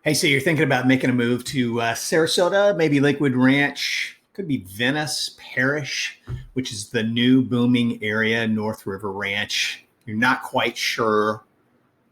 Hey, so you're thinking about making a move to Sarasota, maybe Lakewood Ranch, could be Venice, Parrish, which is the new booming area, North River Ranch. You're not quite sure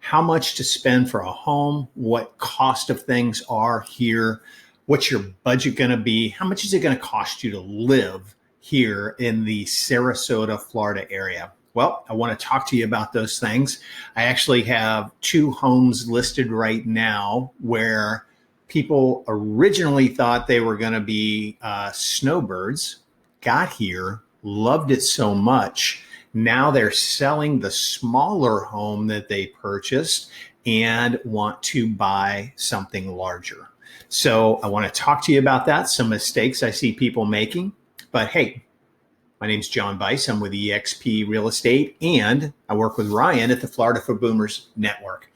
how much to spend for a home, what cost of things are here, what's your budget going to be, how much is it going to cost you to live here in the Sarasota, Florida area. Well, I want to talk to you about those things. I actually have two homes listed right now where people originally thought they were going to be snowbirds, got here, loved it so much. Now they're selling the smaller home that they purchased and want to buy something larger. So I want to talk to you about that, some mistakes I see people making. But hey, my name's John Bice. I'm with eXp Real Estate, and I work with Ryan at the Florida for Boomers Network.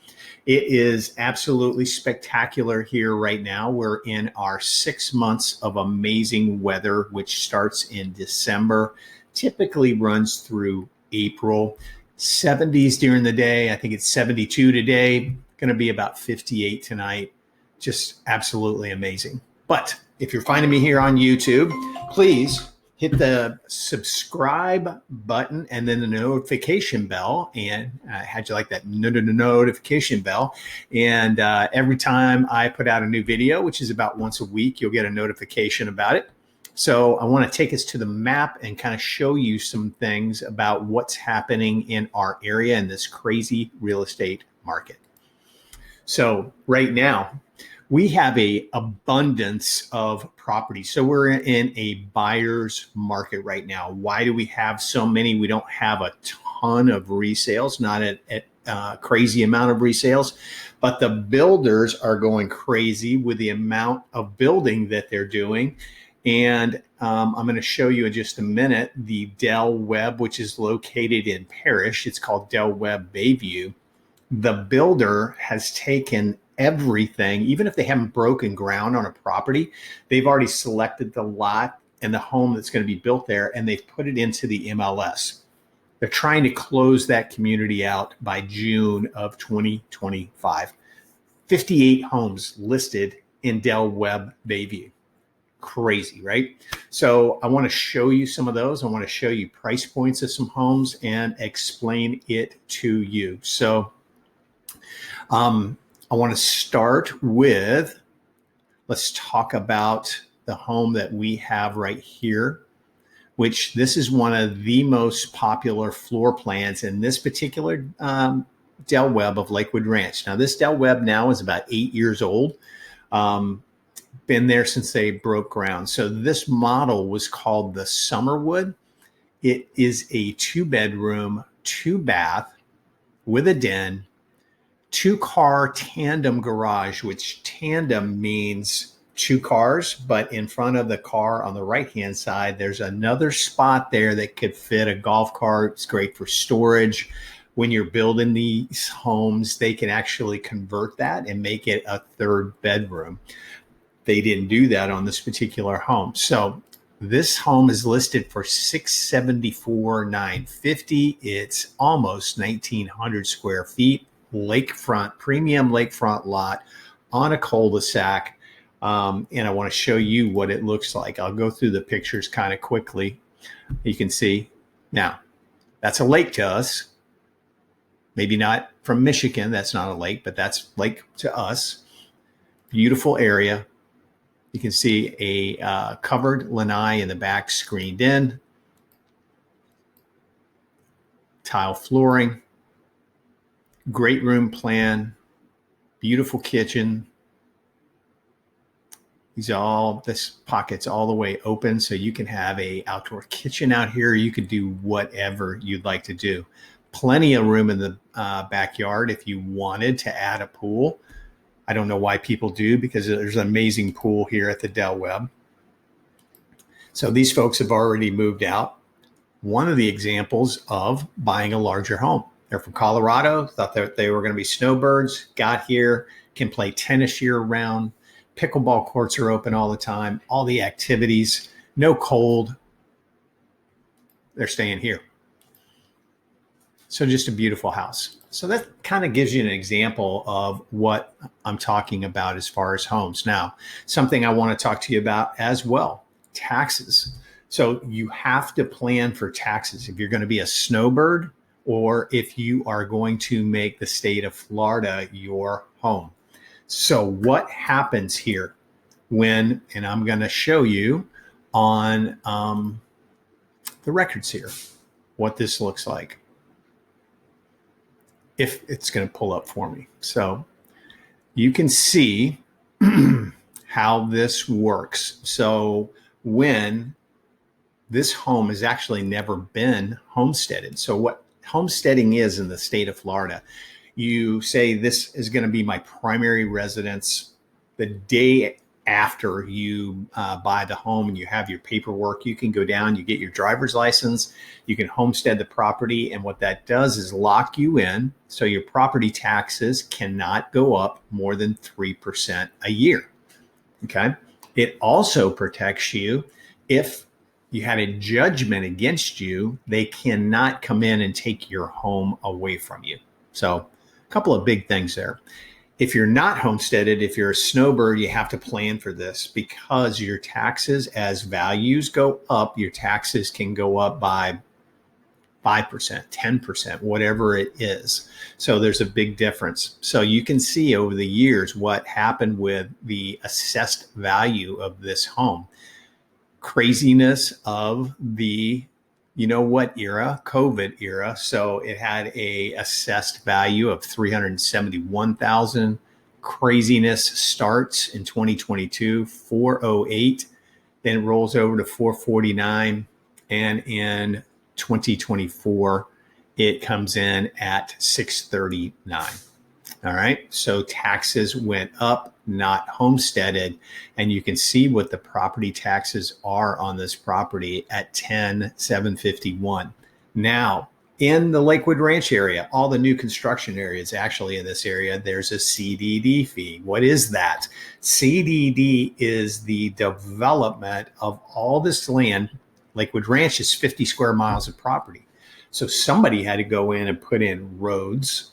It is absolutely spectacular here right now. We're in our 6 months of amazing weather, which starts in December, typically runs through April. 70s during the day. I think it's 72 today. Going to be about 58 tonight. Just absolutely amazing. But if you're finding me here on YouTube, please hit the subscribe button and then the notification bell. And how'd you like that notification bell? And every time I put out a new video, which is about once a week, you'll get a notification about it. So I want to take us to the map and kind of show you some things about what's happening in our area in this crazy real estate market. So right now, we have an abundance of property. So we're in a buyer's market right now. Why do we have so many? We don't have a ton of resales, not a crazy amount of resales, but the builders are going crazy with the amount of building that they're doing. And I'm going to show you in just a minute the Del Webb, which is located in Parrish. It's called Del Webb Bayview. The builder has taken everything, even if they haven't broken ground on a property, they've already selected the lot and the home that's going to be built there, and they've put it into the MLS. They're trying to close that community out by June of 2025. 58 homes listed in Del Webb Bayview. Crazy, right? So I want to show you some of those. I want to show you price points of some homes and explain it to you. So I want to start with, let's talk about the home that we have right here, which this is one of the most popular floor plans in this particular Del Webb of Lakewood Ranch. Now, this Del Webb now is about 8 years old. Been there since they broke ground. So this model was called the Summerwood. It is a 2-bedroom, 2-bath with a den, 2-car tandem garage, which tandem means 2 cars, but in front of the car on the right-hand side, there's another spot there that could fit a golf cart. It's great for storage. When you're building these homes, they can actually convert that and make it a 3rd bedroom. They didn't do that on this particular home. So this home is listed for $674,950. It's almost 1,900 square feet, lakefront, premium lakefront lot on a cul-de-sac. And I want to show you what it looks like. I'll go through the pictures kind of quickly. You can see now that's a lake to us. Maybe not from Michigan. That's not a lake, but that's lake to us. Beautiful area. You can see a covered lanai in the back, screened in, tile flooring, great room plan, beautiful kitchen. This pocket's all the way open, so you can have a outdoor kitchen out here. You can do whatever you'd like to do. Plenty of room in the backyard if you wanted to add a pool. I don't know why people do, because there's an amazing pool here at the Del Webb. So these folks have already moved out. One of the examples of buying a larger home. They're from Colorado, thought that they were going to be snowbirds, got here, can play tennis year round. Pickleball courts are open all the time, all the activities, no cold. They're staying here. So just a beautiful house. So that kind of gives you an example of what I'm talking about as far as homes. Now, something I want to talk to you about as well, taxes. So you have to plan for taxes if you're going to be a snowbird or if you are going to make the state of Florida your home. So what happens here when, and I'm going to show you on the records here, what this looks like. If it's going to pull up for me. So you can see how this works. So when this home has actually never been homesteaded. So what homesteading is in the state of Florida, you say this is going to be my primary residence. The day after you buy the home and you have your paperwork, you can go down, you get your driver's license, you can homestead the property. And what that does is lock you in. So your property taxes cannot go up more than 3% a year. Okay. It also protects you if you had a judgment against you, they cannot come in and take your home away from you. So a couple of big things there. If you're not homesteaded, if you're a snowbird, you have to plan for this because your taxes, as values go up, your taxes can go up by 5%, 10%, whatever it is. So there's a big difference. So you can see over the years what happened with the assessed value of this home. Craziness of the, you know what era, COVID era. So it had a assessed value of $371,000. Craziness starts in 2022, 408, then rolls over to 449, and in 2024 it comes in at 639. All right. So taxes went up, not homesteaded. And you can see what the property taxes are on this property at $10,751. Now, in the Lakewood Ranch area, all the new construction areas actually in this area, there's a CDD fee. What is that? CDD is the development of all this land. Lakewood Ranch is 50 square miles of property. So somebody had to go in and put in roads,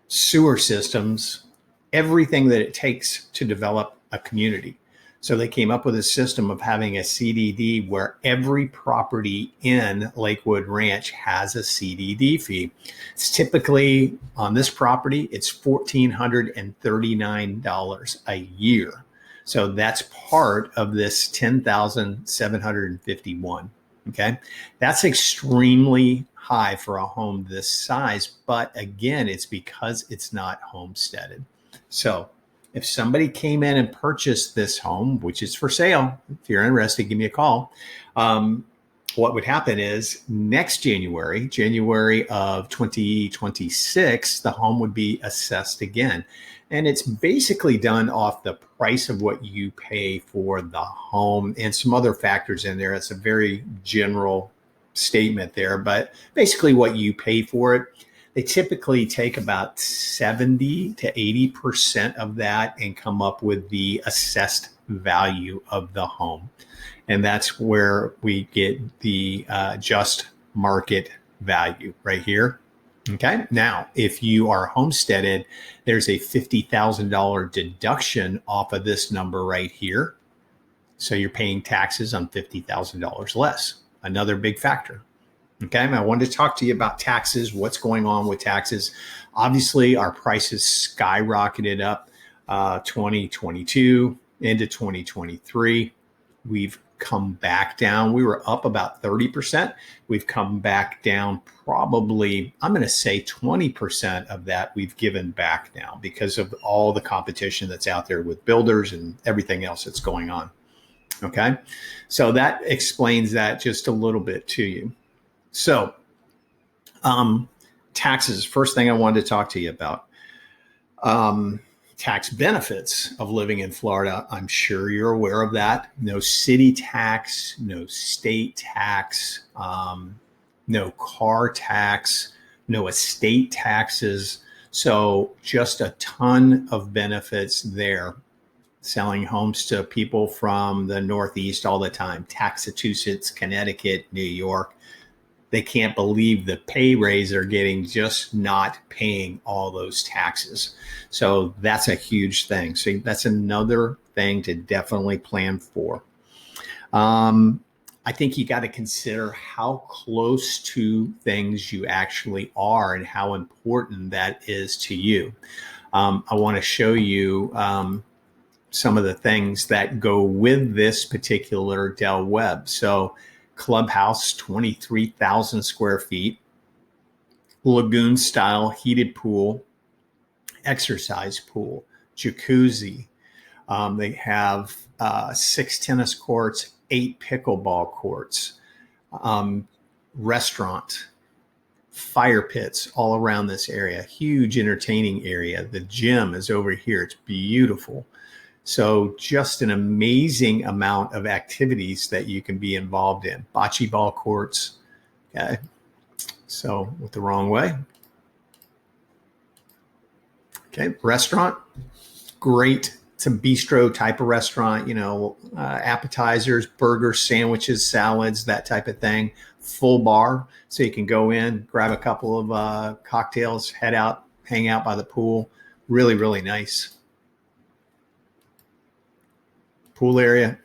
sewer systems, everything that it takes to develop a community. So they came up with a system of having a CDD where every property in Lakewood Ranch has a CDD fee. It's typically on this property, it's $1,439 a year. So that's part of this $10,751. Okay. That's extremely high for a home this size. But again, it's because it's not homesteaded. So if somebody came in and purchased this home, which is for sale, if you're interested, give me a call. What would happen is next January of 2026, the home would be assessed again. And it's basically done off the price of what you pay for the home and some other factors in there. It's a very general statement there, but basically what you pay for it. They typically take about 70 to 80% of that and come up with the assessed value of the home. And that's where we get the just market value right here. Okay. Now, if you are homesteaded, there's a $50,000 deduction off of this number right here. So you're paying taxes on $50,000 less. Another big factor. Okay. I wanted to talk to you about taxes, what's going on with taxes. Obviously, our prices skyrocketed up 2022 into 2023. We've come back down. We were up about 30%. We've come back down probably, I'm going to say 20% of that we've given back now because of all the competition that's out there with builders and everything else that's going on. Okay. So that explains that just a little bit to you. So, taxes, first thing I wanted to talk to you about. Tax benefits of living in Florida. I'm sure you're aware of that. No city tax, no state tax, no car tax, no estate taxes. So just a ton of benefits there. Selling homes to people from the Northeast all the time, Massachusetts, Connecticut, New York. they can't believe the pay raise they're getting just not paying all those taxes. So that's a huge thing. So that's another thing to definitely plan for. I think you got to consider how close to things you actually are and how important that is to you. I want to show you some of the things that go with this particular Del Webb. So clubhouse, 23,000 square feet, lagoon style heated pool, exercise pool, jacuzzi. They have 6 tennis courts, 8 pickleball courts, restaurant, fire pits all around this area, huge entertaining area. The gym is over here. It's beautiful. So just an amazing amount of activities that you can be involved in. Bocce ball courts. Okay. So with the wrong way. Okay. Restaurant. Great. It's a bistro type of restaurant, appetizers, burgers, sandwiches, salads, that type of thing. Full bar. So you can go in, grab a couple of cocktails, head out, hang out by the pool. Really, really nice. Pool area.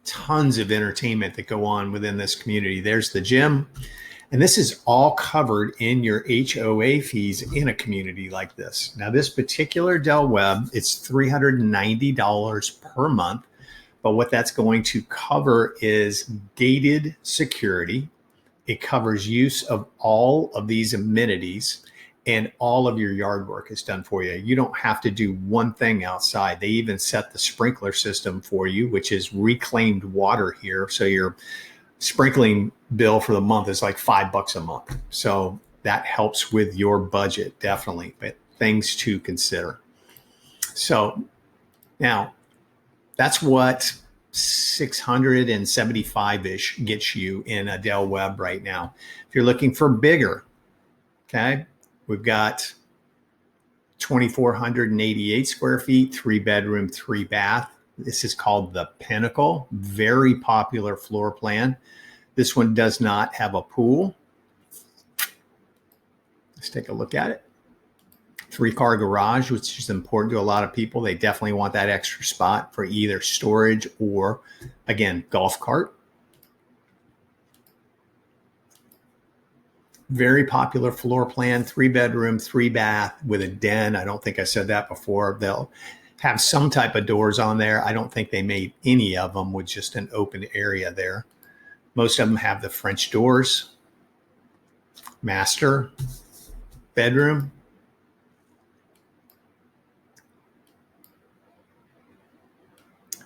Tons of entertainment that go on within this community. There's the gym. And this is all covered in your HOA fees in a community like this. Now, this particular Del Webb, it's $390 per month. But what that's going to cover is gated security. It covers use of all of these amenities, and all of your yard work is done for you. You don't have to do one thing outside. They even set the sprinkler system for you, which is reclaimed water here. So your sprinkling bill for the month is like $5 a month. So that helps with your budget, definitely, but things to consider. So now that's what 675-ish gets you in a Del Webb right now. If you're looking for bigger, okay, we've got 2,488 square feet, 3-bedroom, 3-bath. This is called the Pinnacle, very popular floor plan. This one does not have a pool. Let's take a look at it. 3-car garage, which is important to a lot of people. They definitely want that extra spot for either storage or, again, golf cart. Very popular floor plan, 3-bedroom, 3-bath with a den. I don't think I said that before. They'll have some type of doors on there. I don't think they made any of them with just an open area there. Most of them have the French doors. Master bedroom.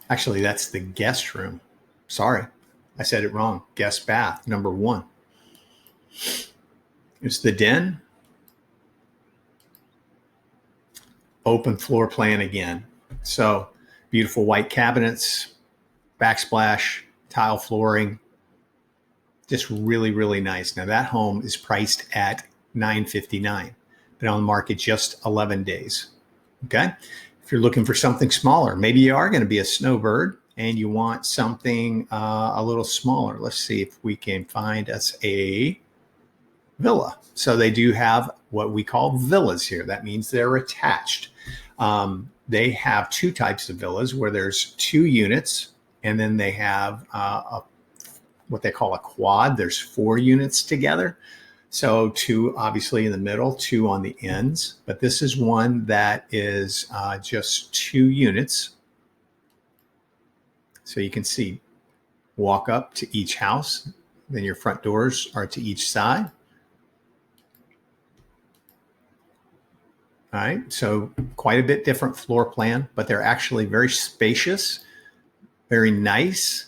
Actually, that's the guest room. Sorry, I said it wrong. Guest bath, number 1. It's the den. Open floor plan again. So beautiful white cabinets, backsplash, tile flooring. Just really, really nice. Now that home is priced at $959, been on the market just 11 days. Okay. If you're looking for something smaller, maybe you are going to be a snowbird and you want something a little smaller. Let's see if we can find us a villa. So they do have what we call villas here. That means they're attached. They have 2 types of villas where there's 2 units, and then they have what they call a quad. There's 4 units together. So 2 obviously in the middle, 2 on the ends. But this is one that is just 2 units. So you can see, walk up to each house. Then your front doors are to each side. All right, so quite a bit different floor plan, but they're actually very spacious, very nice.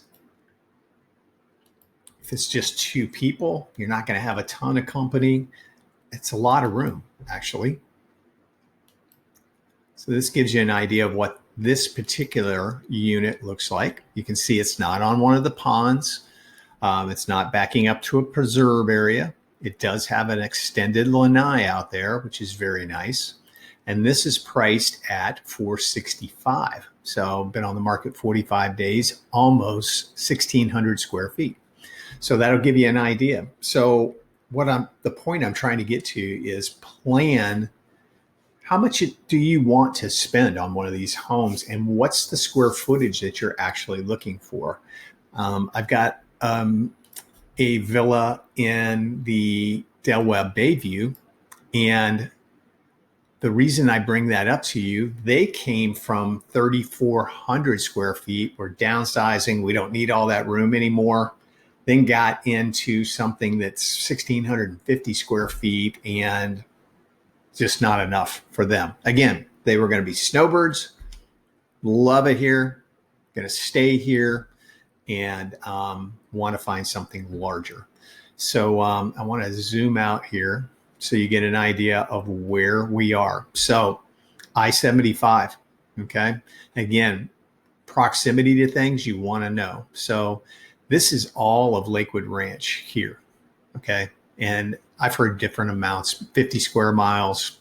If it's just 2 people, you're not going to have a ton of company. It's a lot of room, actually. So this gives you an idea of what this particular unit looks like. You can see it's not on one of the ponds. It's not backing up to a preserve area. It does have an extended lanai out there, which is very nice. And this is priced at $465. So been on the market 45 days, almost 1,600 square feet. So that'll give you an idea. So the point I'm trying to get to is plan how much do you want to spend on one of these homes, and what's the square footage that you're actually looking for? I've got a villa in the Del Webb Bayview, and the reason I bring that up to you, they came from 3,400 square feet. We're downsizing. We don't need all that room anymore. Then got into something that's 1,650 square feet and just not enough for them. Again, they were going to be snowbirds, love it here, going to stay here, and want to find something larger. So I want to zoom out here so you get an idea of where we are. So I-75, okay? Again, proximity to things you want to know. So this is all of Lakewood Ranch here, okay? And I've heard different amounts, 50 square miles,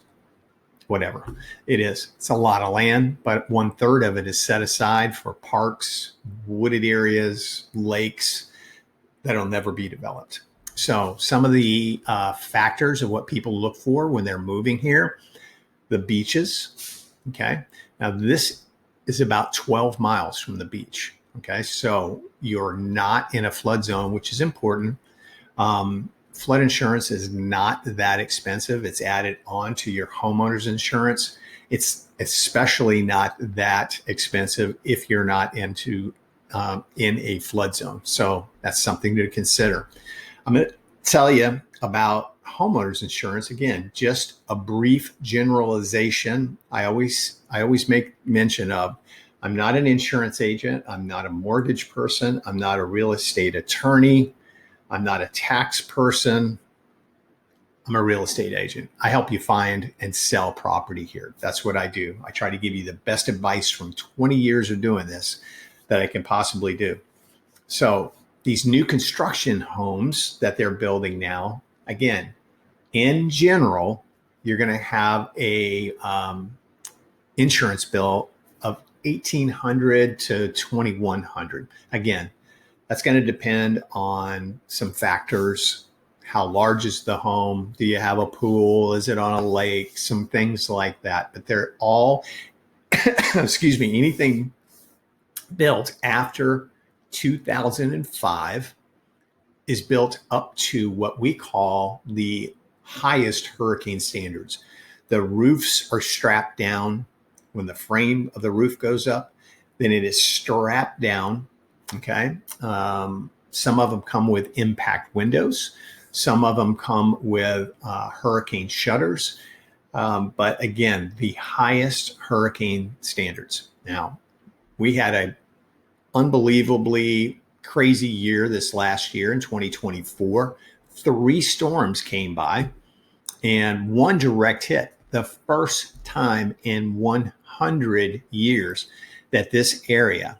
whatever it is. It's a lot of land, but 1/3 of it is set aside for parks, wooded areas, lakes that'll never be developed. So some of the factors of what people look for when they're moving here, the beaches, okay? Now this is about 12 miles from the beach, okay? So you're not in a flood zone, which is important. Flood insurance is not that expensive. It's added onto your homeowner's insurance. It's especially not that expensive if you're not in a flood zone. So that's something to consider. I'm going to tell you about homeowners insurance. Again, just a brief generalization. I always make mention of, I'm not an insurance agent. I'm not a mortgage person. I'm not a real estate attorney. I'm not a tax person. I'm a real estate agent. I help you find and sell property here. That's what I do. I try to give you the best advice from 20 years of doing this that I can possibly do. So these new construction homes that they're building now, again, in general, you're going to have a insurance bill of $1,800 to $2,100. Again, that's going to depend on some factors. How large is the home? Do you have a pool? Is it on a lake? Some things like that. But they're all, excuse me, anything built after 2005 is built up to what we call the highest hurricane standards. The roofs are strapped down. When the frame of the roof goes up, then it is strapped down. Okay. Some of them come with impact windows. Some of them come with hurricane shutters. But again, the highest hurricane standards. Now, we had a unbelievably crazy year this last year in 2024. 3 storms came by and 1 direct hit. The first time in 100 years that this area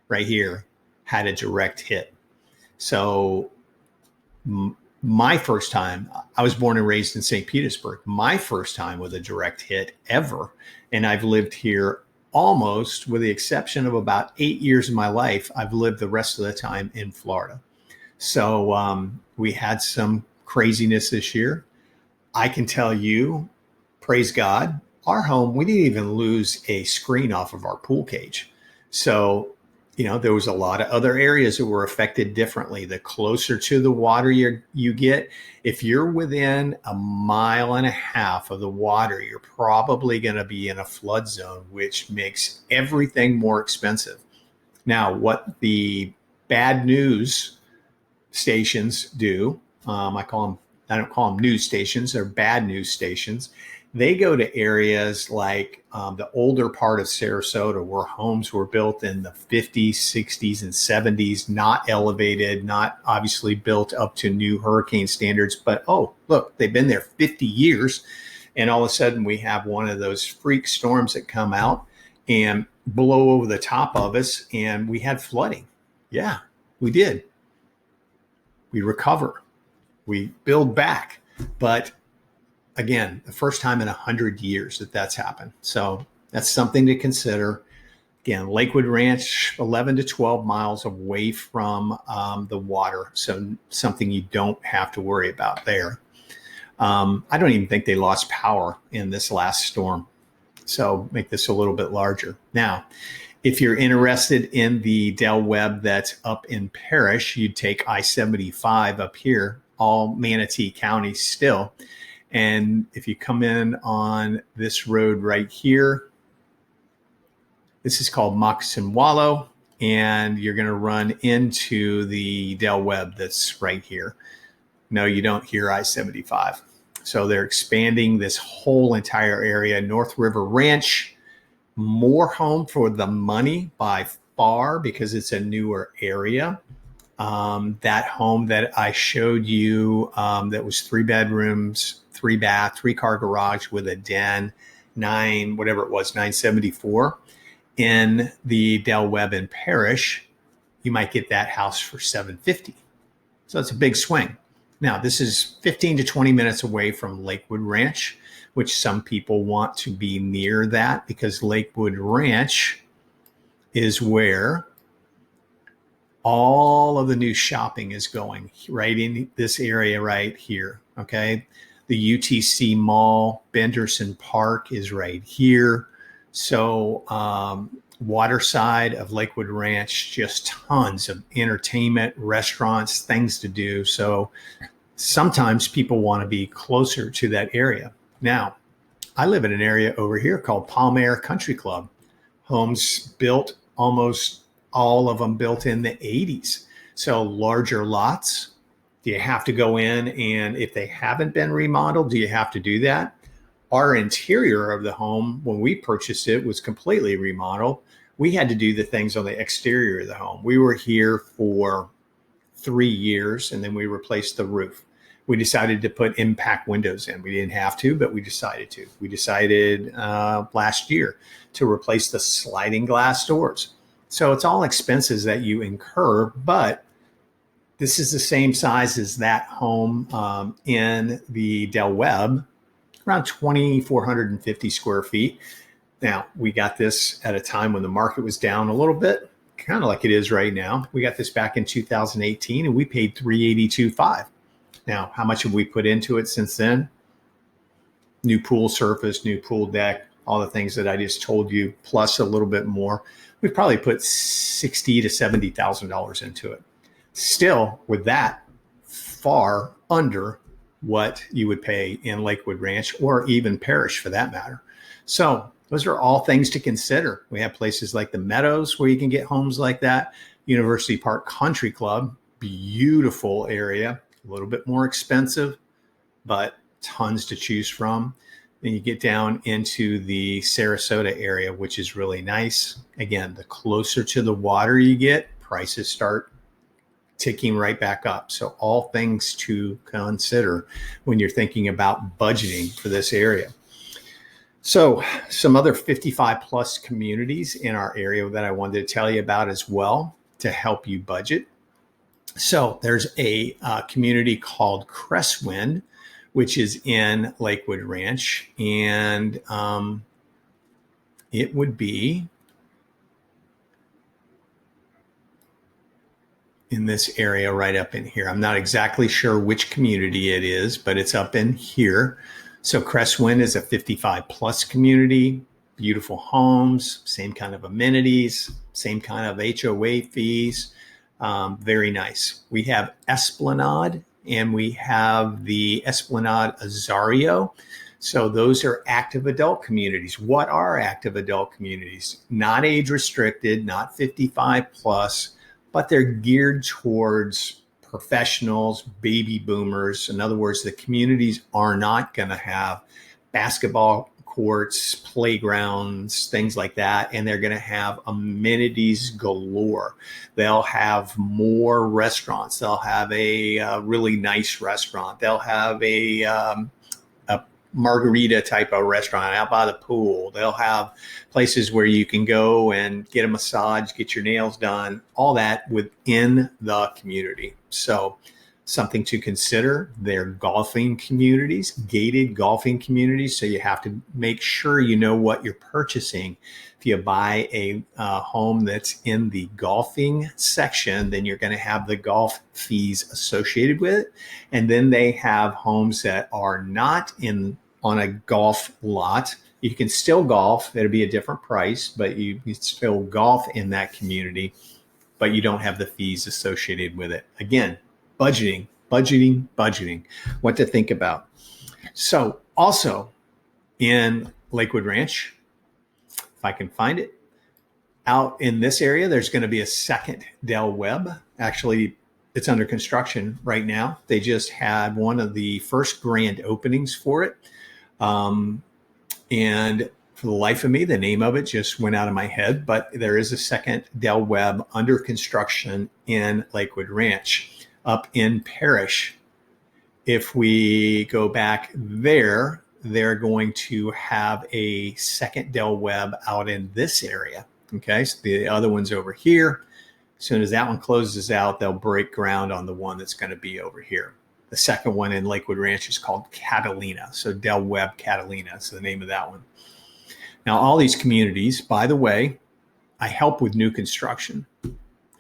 right here had a direct hit. So my first time, I was born and raised in St. Petersburg, my first time with a direct hit ever. And I've lived here almost, with the exception of about 8 years of my life, I've lived the rest of the time in Florida. So we had some craziness this year. I can tell you, praise God, our home, we didn't even lose a screen off of our pool cage. So, there was a lot of other areas that were affected differently. The closer to the water you get, if you're within 1.5 miles of the water, you're probably going to be in a flood zone, which makes everything more expensive. Now, what the bad news stations do, I don't call them news stations, they're bad news stations. They go to areas like the older part of Sarasota, where homes were built in the 50s, 60s, and 70s, not elevated, not obviously built up to new hurricane standards. But, oh, look, they've been there 50 years. And all of a sudden we have one of those freak storms that come out and blow over the top of us. And we had flooding. Yeah, we did. We recover. We build back. But Again, the first time in 100 years that that's happened. So that's something to consider. Again, Lakewood Ranch, 11 to 12 miles away from the water. So something you don't have to worry about there. I don't even think they lost power in this last storm. So make this a little bit larger. Now, if you're interested in the Del Webb that's up in Parrish, you'd take I-75 up here, all Manatee County still. And if you come in on this road right here, this is called Moccasin Wallow, and you're going to run into the Del Webb that's right here. No, you don't hear I-75. So they're expanding this whole entire area. North River Ranch, more home for the money by far because it's a newer area. That home that I showed you that was 3 bedrooms, 3 bath, 3-car garage with a den, 974 in the Del Webb and Parrish, you might get that house for $750. So it's a big swing. Now, this is 15 to 20 minutes away from Lakewood Ranch, which some people want to be near that because Lakewood Ranch is where all of the new shopping is going, right in this area right here, okay? The UTC Mall, Benderson Park is right here. So water side of Lakewood Ranch, just tons of entertainment, restaurants, things to do. So sometimes people want to be closer to that area. Now, I live in an area over here called Palm Air Country Club. Homes built, almost all of them built in the 80s. So larger lots. Do you have to go in, and if they haven't been remodeled, do you have to do that? Our interior of the home, when we purchased it, was completely remodeled. We had to do the things on the exterior of the home. We were here for 3 years, and then we replaced the roof. We decided to put impact windows in. We didn't have to, but we decided to. We decided last year to replace the sliding glass doors. So it's all expenses that you incur, but this is the same size as that home in the Del Webb, around 2,450 square feet. Now, we got this at a time when the market was down a little bit, kind of like it is right now. We got this back in 2018, and we paid $382,500. Now, how much have we put into it since then? New pool surface, new pool deck, all the things that I just told you, plus a little bit more. We've probably put $60,000 to $70,000 into it. Still, with that, far under what you would pay in Lakewood Ranch or even Parrish for that matter. So those are all things to consider. We have places like the Meadows where you can get homes like that. University Park Country Club, beautiful area, a little bit more expensive, but tons to choose from. Then you get down into the Sarasota area, which is really nice. Again, the closer to the water you get, prices start ticking right back up. So all things to consider when you're thinking about budgeting for this area. So some other 55 plus communities in our area that I wanted to tell you about as well to help you budget. So there's a community called Crestwind, which is in Lakewood Ranch, and it would be in this area right up in here. I'm not exactly sure which community it is, but it's up in here. So Crestwind is a 55 plus community, beautiful homes, same kind of amenities, same kind of HOA fees. Very nice. We have Esplanade, and we have the Esplanade Azario. So those are active adult communities. What are active adult communities? Not age restricted, not 55 plus, but they're geared towards professionals, baby boomers. In other words, the communities are not going to have basketball courts, playgrounds, things like that. And they're going to have amenities galore. They'll have more restaurants. They'll have a really nice restaurant. They'll have a margarita type of restaurant out by the pool. They'll have places where you can go and get a massage, get your nails done, all that within the community. So something to consider. They're golfing communities, gated golfing communities. So you have to make sure you know what you're purchasing. If you buy a home that's in the golfing section, then you're going to have the golf fees associated with it. And then they have homes that are not on a golf lot. You can still golf. It'll be a different price, but you can still golf in that community, but you don't have the fees associated with it. Again, budgeting, what to think about. So also in Lakewood Ranch, if I can find it, out in this area, there's going to be a second Del Webb. Actually, it's under construction right now. They just had one of the first grand openings for it. And for the life of me, the name of it just went out of my head, but there is a second Del Webb under construction in Lakewood Ranch. Up in Parrish. If we go back there, they're going to have a second Del Webb out in this area. Okay, so the other one's over here. As soon as that one closes out, they'll break ground on the one that's going to be over here. The second one in Lakewood Ranch is called Catalina. So Del Webb Catalina is the name of that one. Now, all these communities, by the way, I help with new construction.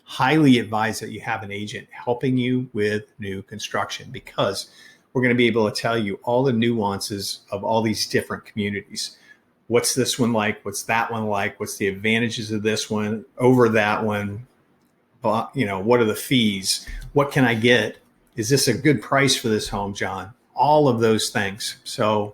Highly advise that you have an agent helping you with new construction, because we're going to be able to tell you all the nuances of all these different communities. What's this one like? What's that one like? What's the advantages of this one over that one? But, what are the fees? What can I get? Is this a good price for this home, John? All of those things. So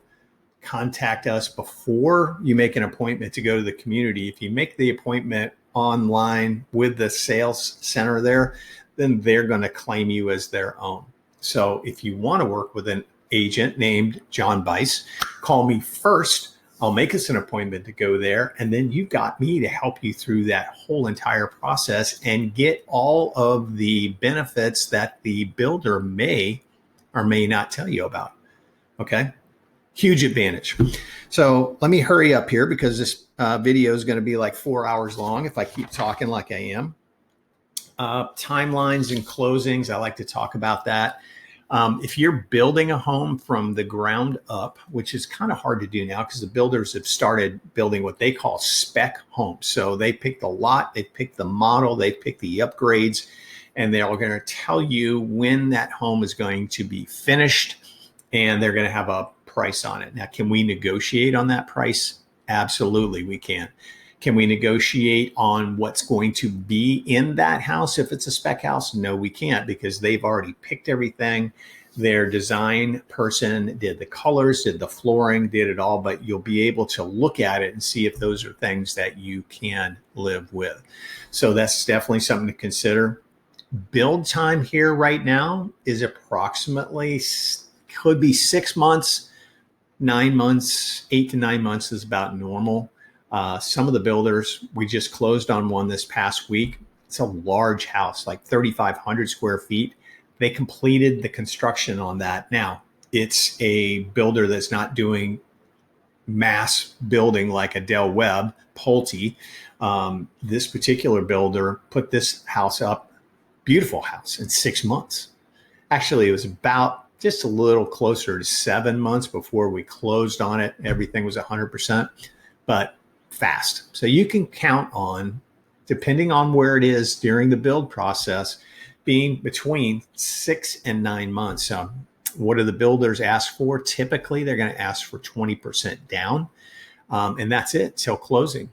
contact us before you make an appointment to go to the community. If you make the appointment online with the sales center there, then they're going to claim you as their own. So if you want to work with an agent named John Bice, call me first. I'll make us an appointment to go there. And then you've got me to help you through that whole entire process and get all of the benefits that the builder may or may not tell you about. Okay. Huge advantage. So let me hurry up here because this video is going to be like 4 hours long if I keep talking like I am. Timelines and closings, I like to talk about that. If you're building a home from the ground up, which is kind of hard to do now because the builders have started building what they call spec homes. So they pick the lot, they pick the model, they pick the upgrades, and they're going to tell you when that home is going to be finished, and they're going to have a price on it. Now, can we negotiate on that price? Absolutely, we can. Can we negotiate on what's going to be in that house if it's a spec house? No, we can't, because they've already picked everything. Their design person did the colors, did the flooring, did it all, but you'll be able to look at it and see if those are things that you can live with. So that's definitely something to consider. Build time here right now is approximately, could be 6 months, 9 months, 8 to 9 months is about normal. Some of the builders, we just closed on one this past week. It's a large house, like 3,500 square feet. They completed the construction on that. Now, it's a builder that's not doing mass building like a Del Webb, Pulte. This particular builder put this house up, beautiful house, in 6 months. Actually, it was about just a little closer to 7 months before we closed on it. Everything was 100%, but fast. So you can count on, depending on where it is during the build process, being between 6 and 9 months. What do the builders ask for? Typically, they're going to ask for 20% down, and that's it till closing.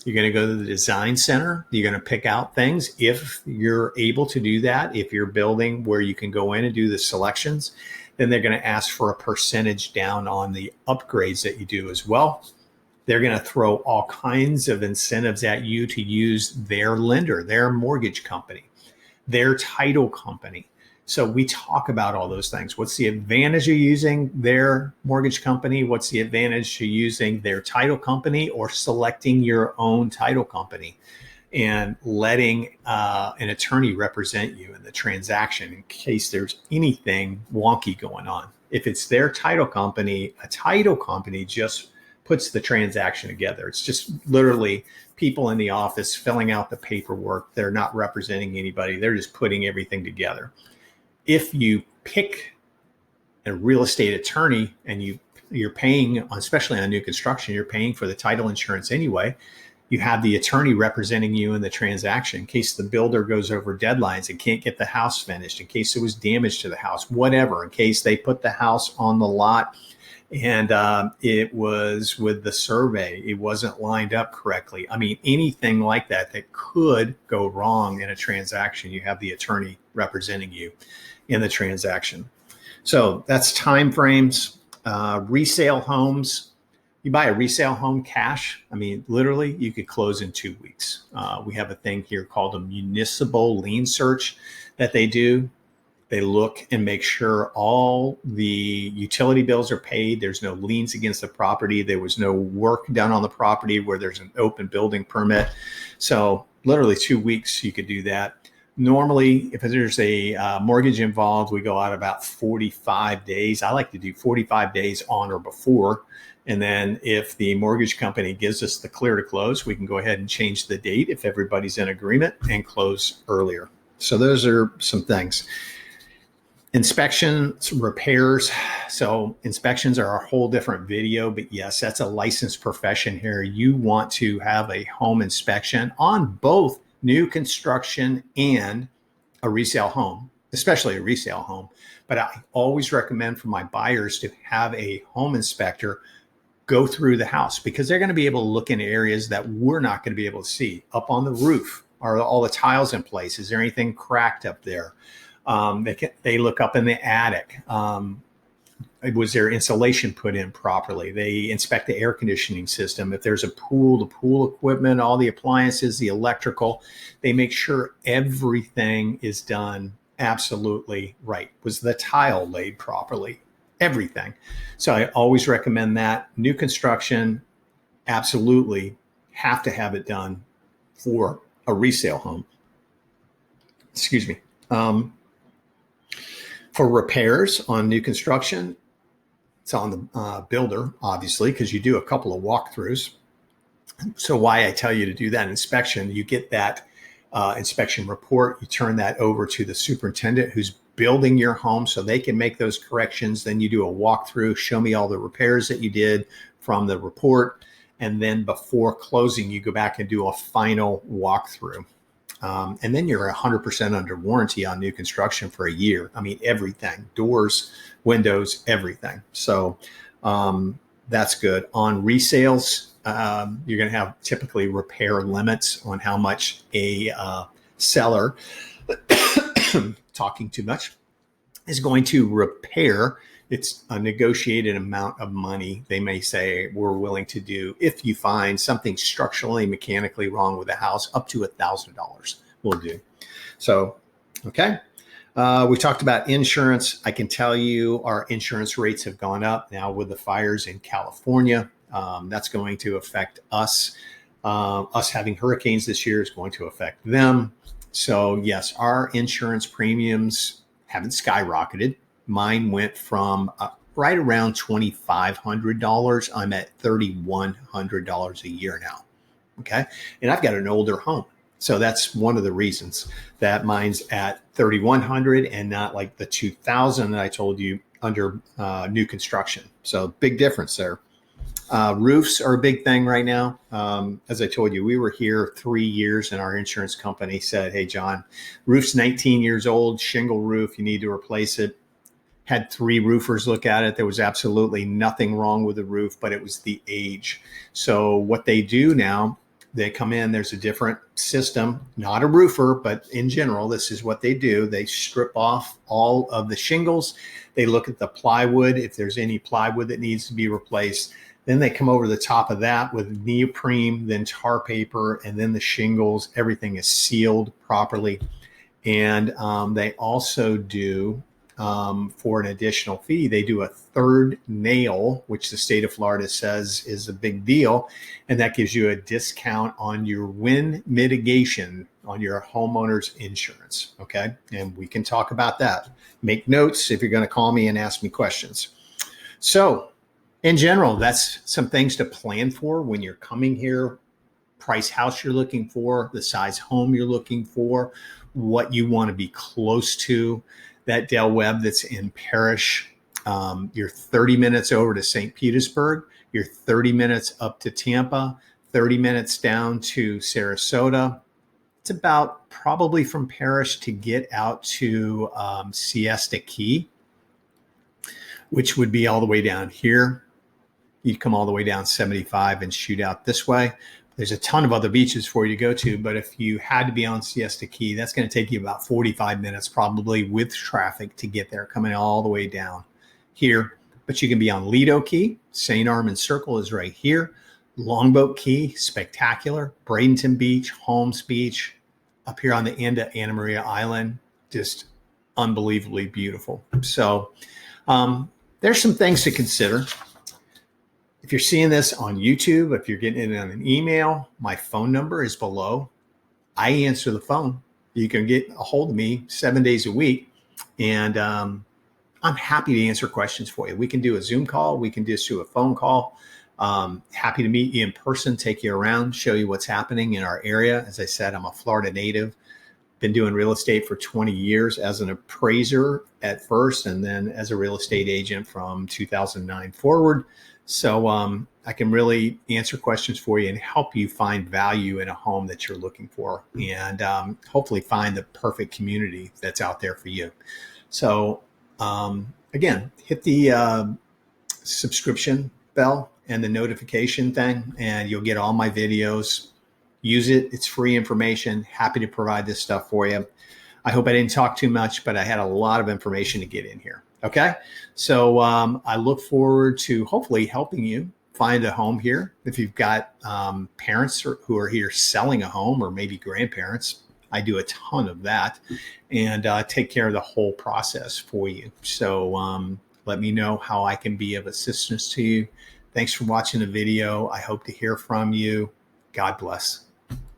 You're going to go to the design center. You're going to pick out things if you're able to do that. If you're building where you can go in and do the selections, then they're going to ask for a percentage down on the upgrades that you do as well. They're going to throw all kinds of incentives at you to use their lender, their mortgage company, their title company. So we talk about all those things. What's the advantage of using their mortgage company? What's the advantage to using their title company or selecting your own title company and letting an attorney represent you in the transaction in case there's anything wonky going on? If it's their title company, a title company just puts the transaction together. It's just literally people in the office filling out the paperwork. They're not representing anybody. They're just putting everything together. if you pick a real estate attorney and you're paying, especially on new construction, you're paying for the title insurance anyway. You have the attorney representing you in the transaction in case the builder goes over deadlines and can't get the house finished, in case there was damage to the house, whatever, in case they put the house on the lot and it was with the survey, it wasn't lined up correctly. I mean, anything like that that could go wrong in a transaction, you have the attorney representing you in the transaction. So that's time frames. Resale homes. You buy a resale home cash, I mean, literally, you could close in 2 weeks. We have a thing here called a municipal lien search that they do. They look and make sure all the utility bills are paid. There's no liens against the property. There was no work done on the property where there's an open building permit. So literally 2 weeks, you could do that. Normally, if there's a mortgage involved, we go out about 45 days. I like to do 45 days on or before. And then if the mortgage company gives us the clear to close, we can go ahead and change the date if everybody's in agreement and close earlier. So those are some things. Inspections, repairs. So inspections are a whole different video, but yes, that's a licensed profession here. You want to have a home inspection on both new construction and a resale home, especially a resale home. But I always recommend for my buyers to have a home inspector go through the house because they're going to be able to look in areas that we're not going to be able to see. Up on the roof, are all the tiles in place? Is there anything cracked up there? They look up in the attic. Was there insulation put in properly? They inspect the air conditioning system. If there's a pool, the pool equipment, all the appliances, the electrical, they make sure everything is done absolutely right. Was the tile laid properly? Everything. So I always recommend that. New construction, absolutely have to have it done for a resale home. Excuse me. For repairs on new construction, it's on the builder, obviously, because you do a couple of walkthroughs. So why I tell you to do that inspection, you get that inspection report, you turn that over to the superintendent who's building your home so they can make those corrections. Then you do a walkthrough, show me all the repairs that you did from the report. And then before closing, you go back and do a final walkthrough. And then you're 100% under warranty on new construction for a year. I mean, everything, doors, windows, everything. So that's good. On resales, you're going to have typically repair limits on how much a seller, talking too much, is going to repair. It's a negotiated amount of money. They may say we're willing to do, if you find something structurally, mechanically wrong with the house, up to $1,000 we'll do. So, okay. We talked about insurance. I can tell you our insurance rates have gone up now with the fires in California. That's going to affect us. Us having hurricanes this year is going to affect them. So yes, our insurance premiums haven't skyrocketed. Mine went from right around $2,500. I'm at $3,100 a year now. Okay. And I've got an older home. So that's one of the reasons that mine's at $3,100 and not like the $2,000 that I told you under new construction. So big difference there. Roofs are a big thing right now. As I told you, we were here 3 years and our insurance company said, hey, John, roof's 19 years old, shingle roof, you need to replace it. Had 3 roofers look at it. There was absolutely nothing wrong with the roof, but it was the age. So what they do now, they come in, there's a different system, not a roofer, but in general, this is what they do. They strip off all of the shingles. They look at the plywood, if there's any plywood that needs to be replaced. Then they come over the top of that with neoprene, then tar paper, and then the shingles. Everything is sealed properly. And they also do, for an additional fee, they do a third nail, which the state of Florida says is a big deal. And that gives you a discount on your wind mitigation on your homeowner's insurance. Okay. And we can talk about that. Make notes if you're going to call me and ask me questions. So in general, that's some things to plan for when you're coming here. Price house you're looking for, the size home you're looking for, what you want to be close to. that Del Webb that's in Parrish. You're 30 minutes over to St. Petersburg. You're 30 minutes up to Tampa, 30 minutes down to Sarasota. It's about probably from Parrish to get out to Siesta Key, which would be all the way down here. You'd come all the way down 75 and shoot out this way. There's a ton of other beaches for you to go to, but if you had to be on Siesta Key, that's going to take you about 45 minutes probably with traffic to get there, coming all the way down here. But you can be on Lido Key. St. Armand Circle is right here. Longboat Key, spectacular. Bradenton Beach, Holmes Beach, up here on the end of Anna Maria Island, just unbelievably beautiful. So there's some things to consider. If you're seeing this on YouTube, if you're getting it on an email, my phone number is below. I answer the phone. You can get a hold of me 7 days a week, and I'm happy to answer questions for you. We can do a Zoom call. We can just do a phone call. Happy to meet you in person, take you around, show you what's happening in our area. As I said, I'm a Florida native. Been doing real estate for 20 years as an appraiser at first, and then as a real estate agent from 2009 forward. So I can really answer questions for you and help you find value in a home that you're looking for, and hopefully find the perfect community that's out there for you. So again, hit the subscription bell and the notification thing, and you'll get all my videos. Use it. It's free information. Happy to provide this stuff for you. I hope I didn't talk too much, but I had a lot of information to get in here. Okay. So I look forward to hopefully helping you find a home here. If you've got parents who are here selling a home, or maybe grandparents, I do a ton of that, and take care of the whole process for you. So let me know how I can be of assistance to you. Thanks for watching the video. I hope to hear from you. God bless.